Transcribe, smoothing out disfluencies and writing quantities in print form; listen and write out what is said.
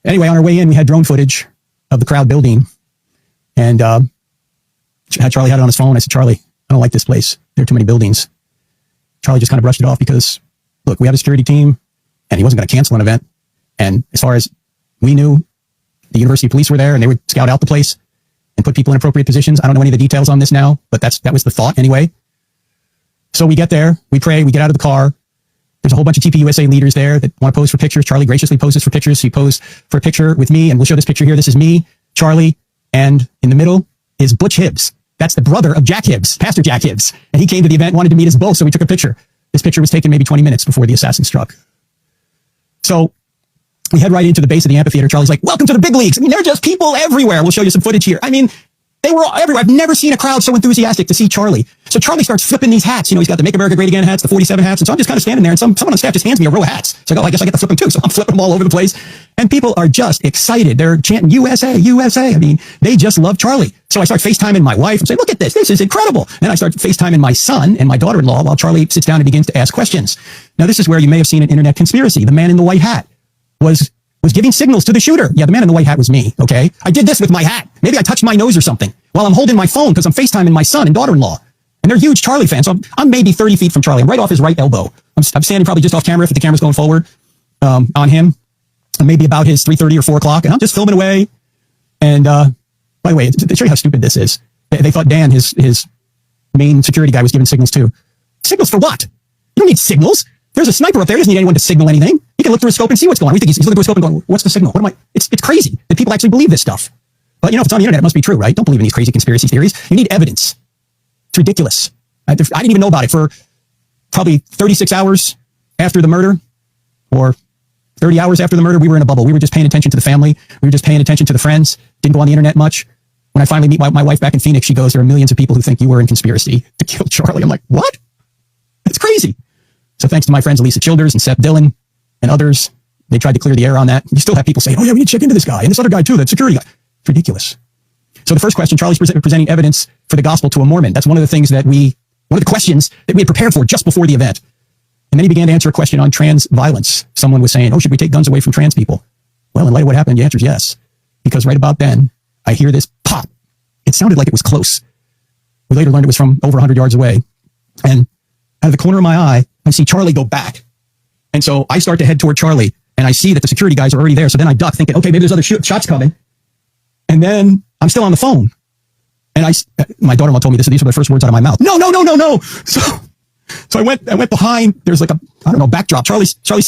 Anyway, on our way in, we had drone footage of the crowd building. And Charlie had it on his phone. I said, Charlie, I don't like this place. There are too many buildings. Charlie just kind of brushed it off because, look, we have a security team, and he wasn't going to cancel an event. And as far as we knew, the university police were there, and they would scout out the place and put people in appropriate positions. I don't know any of the details on this now, but that was the thought anyway. So we get there, we pray, we get out of the car. There's a whole bunch of TPUSA leaders there that want to pose for pictures. Charlie graciously poses for pictures. He posed for a picture with me, and we'll show this picture here. This is me, Charlie, and in the middle is Butch Hibbs. That's the brother of Jack Hibbs, Pastor Jack Hibbs. And he came to the event, wanted to meet us both, so we took a picture. This picture was taken maybe 20 minutes before the assassin struck. So we head right into the base of the amphitheater. Charlie's like, welcome to the big leagues. I mean, there are just people everywhere. We'll show you some footage here. I mean, they were all everywhere. I've never seen a crowd so enthusiastic to see Charlie. So Charlie starts flipping these hats. You know, he's got the Make America Great Again hats, the 47 hats. And so I'm just kind of standing there, and someone on staff just hands me a row of hats. So I go, I guess I get to flip them too. So I'm flipping them all over the place. And people are just excited. They're chanting USA, USA. I mean, they just love Charlie. So I start FaceTiming my wife and say, look at this. This is incredible. And I start FaceTiming my son and my daughter-in-law while Charlie sits down and begins to ask questions. Now, this is where you may have seen an internet conspiracy. The man in the white hat was giving signals to the shooter. Yeah, the man in the white hat was me, okay? I did this with my hat. Maybe I touched my nose or something while I'm holding my phone because I'm FaceTiming my son and daughter-in-law. And they're huge Charlie fans. So I'm maybe 30 feet from Charlie. I'm right off his right elbow. I'm standing probably just off camera if the camera's going forward on him. Maybe about his 3:30 or 4 o'clock. And I'm just filming away. And by the way, to show you how stupid this is, they thought Dan, his main security guy, was giving signals too. Signals for what? You don't need signals. There's a sniper up there. He doesn't need anyone to signal anything. He can look through a scope and see what's going on. We think he's looking through a scope and going, what's the signal? What am I? It's crazy that people actually believe this stuff. But, you know, if it's on the internet, it must be true, right? Don't believe in these crazy conspiracy theories. You need evidence. It's ridiculous. I didn't even know about it for probably 36 hours after the murder, or 30 hours after the murder. We were in a bubble. We were just paying attention to the family. We were just paying attention to the friends. Didn't go on the internet much. When I finally meet my wife back in Phoenix, she goes, there are millions of people who think you were in conspiracy to kill Charlie. I'm like, what? It's crazy. So thanks to my friends Elisa Childers and Sept Dillon and others, they tried to clear the air on that. You still have people saying, oh yeah, we need to check into this guy and this other guy too, that security guy. It's ridiculous. So the first question, Charlie's presenting evidence for the gospel to a Mormon. That's one of the questions that we had prepared for just before the event. And then he began to answer a question on trans violence. Someone was saying, oh, should we take guns away from trans people? Well, in light of what happened, the answer is yes. Because right about then, I hear this pop. It sounded like it was close. We later learned it was from over 100 yards away. And out of the corner of my eye, I see Charlie go back. And so I start to head toward Charlie, and I see that the security guys are already there. So then I duck, thinking, okay, maybe there's other shots coming. And then I'm still on the phone. And my daughter-in-law told me this, these were the first words out of my mouth. No. So I went behind, there's like a, I don't know, backdrop. Charlie's sitting